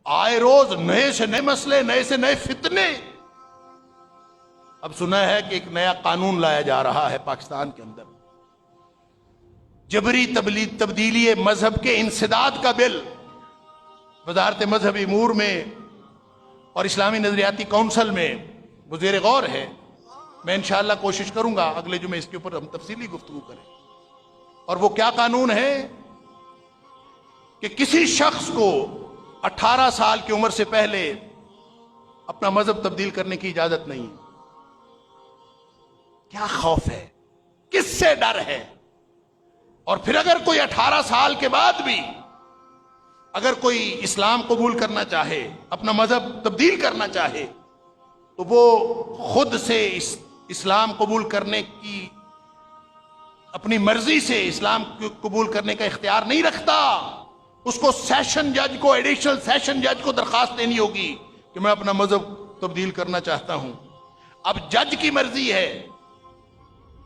आए रोज नए से नए मसले, नए से नए फितने। अब सुना है कि एक नया कानून लाया जा रहा है पाकिस्तान के अंदर, जबरी तब्दीली मजहब के इंसदाद का बिल। वजारत मजहबी अमूर में और इस्लामी नजरियाती काउंसिल में वज़ीर गौर है। मैं इंशाअल्लाह कोशिश करूंगा अगले जुमे इसके ऊपर हम तफसीली गुफ्तगू करें। और वो क्या कानून है कि किसी शख्स को 18 साल की उम्र से पहले अपना मजहब तब्दील करने की इजाजत नहीं है। क्या खौफ है, किससे डर है? और फिर अगर कोई 18 साल के बाद भी अगर कोई इस्लाम कबूल करना चाहे, अपना मजहब तब्दील करना चाहे, तो वो खुद से इस्लाम कबूल करने की, अपनी मर्जी से इस्लाम कबूल करने का इख्तियार नहीं रखता। उसको सेशन जज को, एडिशनल सेशन जज को दरखास्त देनी होगी कि मैं अपना मजहब तब्दील करना चाहता हूं। अब जज की मर्जी है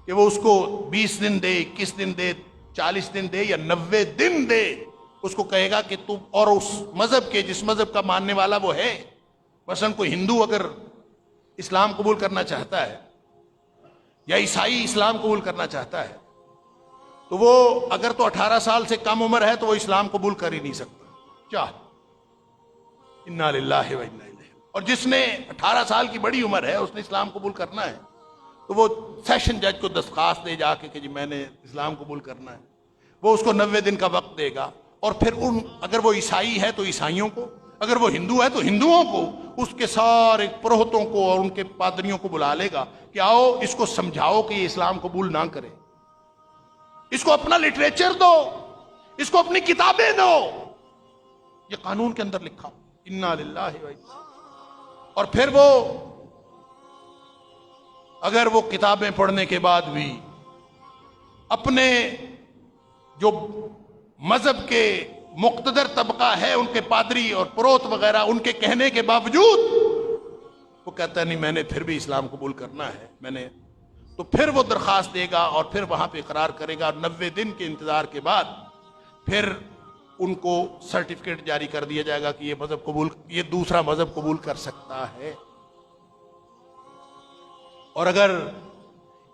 कि वो उसको 20 दिन दे, 21 दिन दे, 40 दिन दे या 90 दिन दे। उसको कहेगा कि तू, और उस मजहब के, जिस मजहब का मानने वाला वो है, मसलन कोई हिंदू अगर इस्लाम कबूल करना चाहता है या ईसाई इस्लाम कबूल करना चाहता है, तो वो अगर तो 18 साल से कम उम्र है तो वो इस्लाम कबूल कर ही नहीं सकता। क्या इन्ना लिल्लाहि व इन्ना इलैहि। और जिसने 18 साल की बड़ी उम्र है, उसने इस्लाम कबूल करना है, तो वो सेशन जज को दरख्वास्त दे जाके कि जी मैंने इस्लाम कबूल करना है। वो उसको 90 दिन का वक्त देगा। और फिर अगर वो ईसाई है तो ईसाइयों को, अगर वो हिंदू है तो हिंदुओं को, उसके सारे पुरोहितों को और उनके पादरियों को बुला लेगा कि आओ इसको समझाओ कि ये इस्लाम कबूल ना करे, इसको अपना लिटरेचर दो, इसको अपनी किताबें दो। ये कानून के अंदर लिखा, इन्ना लिल्लाहि व इन्ना। और फिर वो अगर वो किताबें पढ़ने के बाद भी अपने जो मजहब के मुक्तदर तबका है, उनके पादरी और पुरोहित वगैरह, उनके कहने के बावजूद वो कहता है नहीं मैंने फिर भी इस्लाम कबूल करना है मैंने, तो फिर वो दरखास्त देगा और फिर वहां पे इकरार करेगा। 90 दिन के इंतजार के बाद फिर उनको सर्टिफिकेट जारी कर दिया जाएगा कि ये मजहब कबूल, ये दूसरा मजहब कबूल कर सकता है। और अगर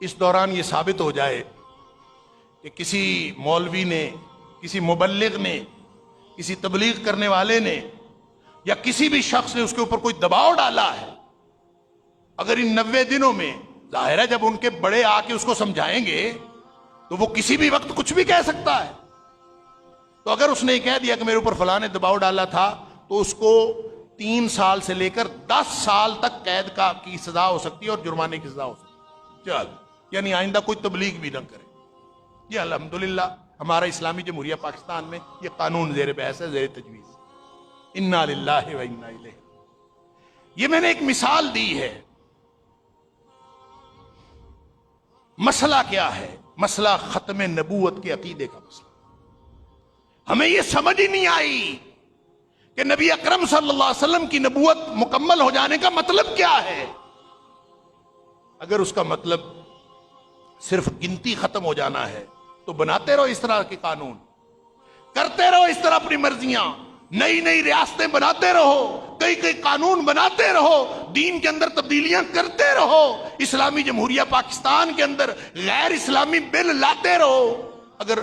इस दौरान ये साबित हो जाए कि किसी मौलवी ने, किसी मुबल्लिग ने, किसी तबलीग करने वाले ने या किसी भी शख्स ने उसके ऊपर कोई दबाव डाला है, अगर इन 90 दिनों में, जाहिर है जब उनके बड़े आके उसको समझाएंगे तो वो किसी भी वक्त कुछ भी कह सकता है। तो अगर उसने कह दिया कि मेरे ऊपर फलां ने दबाव डाला था, तो उसको 3 साल से लेकर 10 साल तक कैद की सजा हो सकती है और जुर्माने की सजा हो सकती है। चल, यानी आइंदा कोई तबलीग भी ना करे। ये अल्हम्दुलिल्लाह हमारा इस्लामी जमहूरिया पाकिस्तान में ये कानून ज़ेर बहस है, ज़ेर तजवीज़। इन्ना लिल्लाहि व इन्ना इलैहि। ये मैंने एक मिसाल दी है। मसला क्या है? मसला खत्म नबूवत के अकीदे का मसला। हमें ये समझ ही नहीं आई कि नबी अकरम सल्लल्लाहु अलैहि वसल्लम की नबूवत मुकम्मल हो जाने का मतलब क्या है। अगर उसका मतलब सिर्फ गिनती खत्म हो जाना है तो बनाते रहो इस तरह के कानून, करते रहो इस तरह अपनी मर्जियां, नई नई रियासतें बनाते रहो, कई कई कानून बनाते रहो, दीन के अंदर तब्दीलियां करते रहो, इस्लामी जमहूरिया पाकिस्तान के अंदर गैर इस्लामी बिल लाते रहो। अगर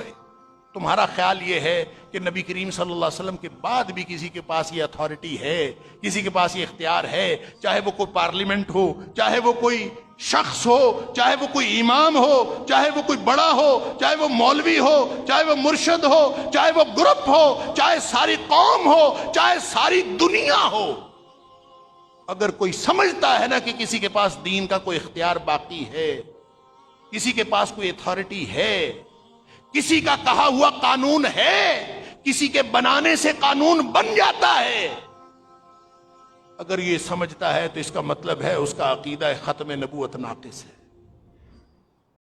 तुम्हारा ख्याल ये है कि नबी करीम सल्लल्लाहु अलैहि वसल्लम के बाद भी किसी के पास ये अथॉरिटी है, किसी के पास ये इख्तियार है, चाहे वो कोई पार्लियामेंट हो, चाहे वो कोई शख्स हो, चाहे वो कोई इमाम हो, चाहे वो कोई बड़ा हो, चाहे वो मौलवी हो, चाहे वो मुर्शिद हो, चाहे वो ग्रुप हो, चाहे सारी कौम हो, चाहे सारी दुनिया हो, अगर कोई समझता है ना कि किसी के पास दीन का कोई इख्तियार बाकी है, किसी के पास कोई अथॉरिटी है, किसी का कहा हुआ कानून है, किसी के बनाने से कानून बन जाता है, अगर ये समझता है तो इसका मतलब है उसका अकीदा खत्म नबूवत नाक़िस है।